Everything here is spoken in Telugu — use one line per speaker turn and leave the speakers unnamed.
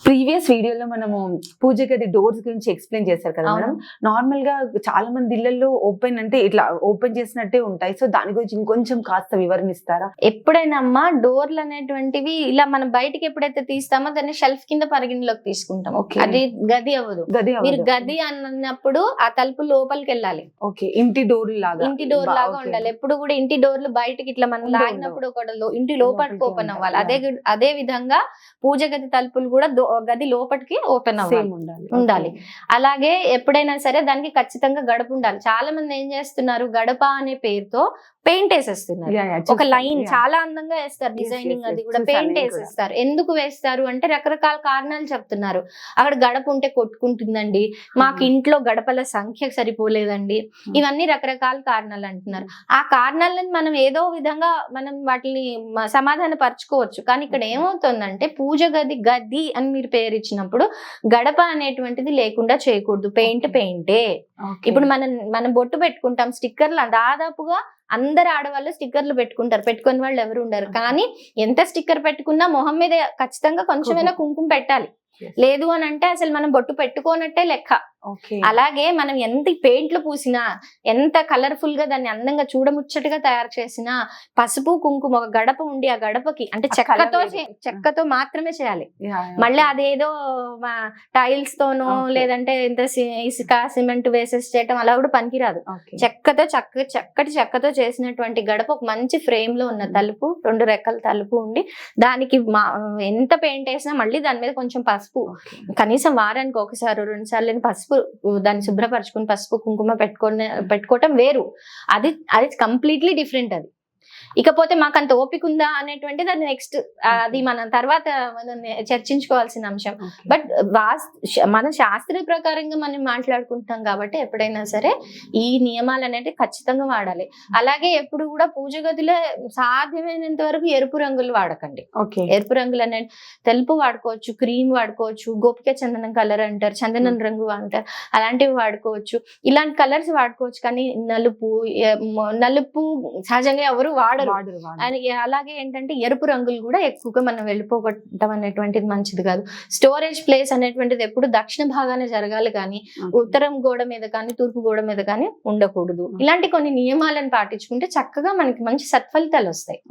ప్రీవియస్ వీడియోలో మనము పూజ గది డోర్స్ గురించి ఎక్స్ప్లెయిన్ చేశారు కదా మేడం. నార్మల్ గా చాలా మంది ఇళ్లలో ఓపెన్ అంటే ఇట్లా ఓపెన్ చేసినట్టే ఉంటాయి. సో దాని గురించి ఇంకొంచెం కాస్త వివరణ ఇస్తారా?
ఎప్పుడైనా అమ్మా డోర్లు అనేటువంటివి ఇలా మనం బయటికి ఎప్పుడైతే తీస్తామో దాన్ని షెల్ఫ్ కింద పరిగణలోకి తీసుకుంటాం. అది గది అవ్వదు. మీరు గది అన్నప్పుడు ఆ తలుపు లోపలికి వెళ్ళాలి.
ఓకే, ఇంటి డోర్ లాగా
ఉండాలి. ఎప్పుడు కూడా ఇంటి డోర్లు బయటికి ఇట్లా మనం లాగినప్పుడు ఒక ఇంటి లోపలికి ఓపెన్ అవ్వాలి. అదే విధంగా పూజ గది తలుపులు కూడా గది లోపలికి ఓపెన్ అవ్వాలి ఉండాలి. అలాగే ఎప్పుడైనా సరే దానికి ఖచ్చితంగా గడప ఉండాలి. చాలా మంది ఏం చేస్తున్నారు, గడప అనే పేరుతో పెయింట్ వేసేస్తున్నారు. ఒక లైన్ చాలా అందంగా వేస్తారు, డిజైనింగ్ అది కూడా పెయింట్ వేసేస్తారు. ఎందుకు వేస్తారు అంటే రకరకాల కారణాలు చెప్తున్నారు. అక్కడ గడప ఉంటే కొట్టుకుంటుందండి, మాకు ఇంట్లో గడపల సంఖ్య సరిపోలేదండి, ఇవన్నీ రకరకాల కారణాలు అంటున్నారు. ఆ కారణాలను మనం ఏదో విధంగా మనం వాటిని సమాధాన పరచుకోవచ్చు. కానీ ఇక్కడ ఏమవుతుందంటే పూజ గది అని మీరు పేరు ఇచ్చినప్పుడు గడప అనేటువంటిది లేకుండా చేయకూడదు. పెయింటే. ఇప్పుడు మనం బొట్టు పెట్టుకుంటాం, స్టిక్కర్లు దాదాపుగా అందరు ఆడవాళ్ళు స్టిక్కర్లు పెట్టుకుంటారు, పెట్టుకుని వాళ్ళు ఎవరు ఉండరు. కానీ ఎంత స్టిక్కర్ పెట్టుకున్నా మొహం మీద ఖచ్చితంగా కొంచెమైనా కుంకుమ పెట్టాలి. లేదు అని అంటే అసలు మనం బొట్టు పెట్టుకోనట్టే లెక్క. అలాగే మనం ఎంత పెయింట్లు పూసినా, ఎంత కలర్ఫుల్ గా దాన్ని అందంగా చూడముచ్చటగా తయారు చేసినా, పసుపు కుంకుమ ఒక గడప ఉండి ఆ గడపకి అంటే చెక్కతో మాత్రమే చేయాలి. మళ్ళీ అదేదో టైల్స్ తోనో లేదంటే ఇంత ఇసుక సిమెంట్ వేసేసి చేయటం అలా కూడా పనికిరాదు. చక్కటి చెక్కతో చేసినటువంటి గడప, ఒక మంచి ఫ్రేమ్ లో ఉన్న తలుపు, 2 రెక్కల తలుపు ఉండి దానికి ఎంత పెయింట్ వేసినా మళ్ళీ దాని మీద కొంచెం పసుపు, కనీసం వారానికి 1-2 సార్లు పసుపు దాన్ని శుభ్రపరచుకుని పసుపు కుంకుమ పెట్టుకోవటం వేరు. అది కంప్లీట్లీ డిఫరెంట్. అది ఇకపోతే మాకు అంత ఓపిక ఉందా అనేటువంటిది అది నెక్స్ట్, అది మనం తర్వాత మనం చర్చించుకోవాల్సిన అంశం. బట్ మన శాస్త్రీయ ప్రకారంగా మనం మాట్లాడుకుంటాం కాబట్టి ఎప్పుడైనా సరే ఈ నియమాలు అనేవి ఖచ్చితంగా వాడాలి. అలాగే ఎప్పుడు కూడా పూజ గదిలో సాధ్యమైనంత వరకు ఎరుపు రంగులు వాడకండి. ఎరుపు రంగులు అనేది తెలుపు వాడుకోవచ్చు, క్రీమ్ వాడుకోవచ్చు, గోపిక చందనం కలర్ అంటారు, చందనం రంగు అంటారు, అలాంటివి వాడుకోవచ్చు. ఇలాంటి కలర్స్ వాడుకోవచ్చు. కానీ నలుపు సహజంగా ఎవరు వాడరు. అలాగే ఏంటంటే ఎరుపు రంగులు కూడా ఎక్కువగా మనం వెళ్ళిపోగొట్టడం అనేటువంటిది మంచిది కాదు. స్టోరేజ్ ప్లేస్ అనేటువంటిది ఎప్పుడు దక్షిణ భాగానే జరగాలి, కానీ ఉత్తరం గోడ మీద కానీ తూర్పు గోడ మీద కానీ ఉండకూడదు. ఇలాంటి కొన్ని నియమాలను పాటించుకుంటే చక్కగా మనకి మంచి సత్ఫలితాలు వస్తాయి.